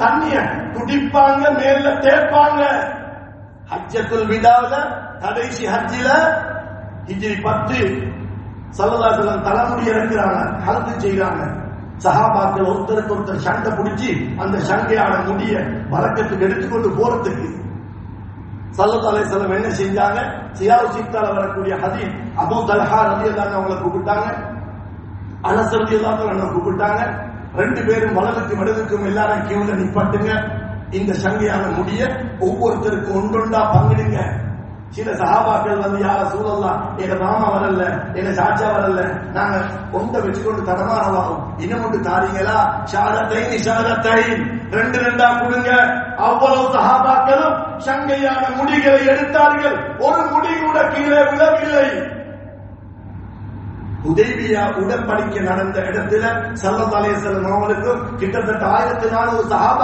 தண்ணிய குடிப்பாங்க, மேல தேய்ப்பாங்க. ஹஜ்ஜத்துல் விதால கடைசி ஹஜ்ஜில ஹிஜ்ரி 10 ஸல்லல்லாஹு அலைஹி வஸல்லம் தலைமுடி இறக்குறாங்க, ஹல்கு செய்றாங்க. சஹாபாக்கள் ஒருத்தருக்கு ஒருத்தர் சண்டை பிடிச்சி அந்த சண்டையான முடிய வழக்கத்துக்கு எடுத்துக்கொண்டு போறதுக்கு ஸல்லல்லாஹு அலைஹி வஸல்லம் என்ன செஞ்சாங்க? சியாவு சித்தால வரக்கூடிய ஹதீஸ், அபூ தல்ஹா ரலியல்லாஹு அன்ஹு அவங்களை கூப்பிட்டாங்க, அனஸ் ரலியல்லாஹு அன்ஹு கூப்பிட்டாங்க. ரெண்டு பேரும் வலதுக்கும் இடதுக்கும் எல்லாரும் கியூல நிப்பாட்டுங்க. இந்த சங்கையான முடிய ஒவ்வொருத்தருக்கும் ஒன்றொண்டா பங்கிடுங்க. சில சஹாபாக்கள் வந்து யா ரசூலல்லாஹ், எங்க மாமா வரல, எங்க சாச்சா வரல, நாங்க கொண்ட வச்சுக்கொண்டு தடமாறவாகும், இன்னும் ஒன்று தாரீங்களா? ஷாரத்தைன் ரெண்டு ரெண்டா கொடுங்க. அவ்வளவு சஹாபாக்களும் சங்கையான முடிகளை எடுத்தார்கள். ஒரு முடி கூட கீழே விழவில்லை. ஹுதைபியா உடன்படிக்கை நடந்த இடத்துல ஸல்லல்லாஹு அலைஹி வஸல்லம் அவர்களுக்கு கிட்டத்தட்ட 1400 சஹாபா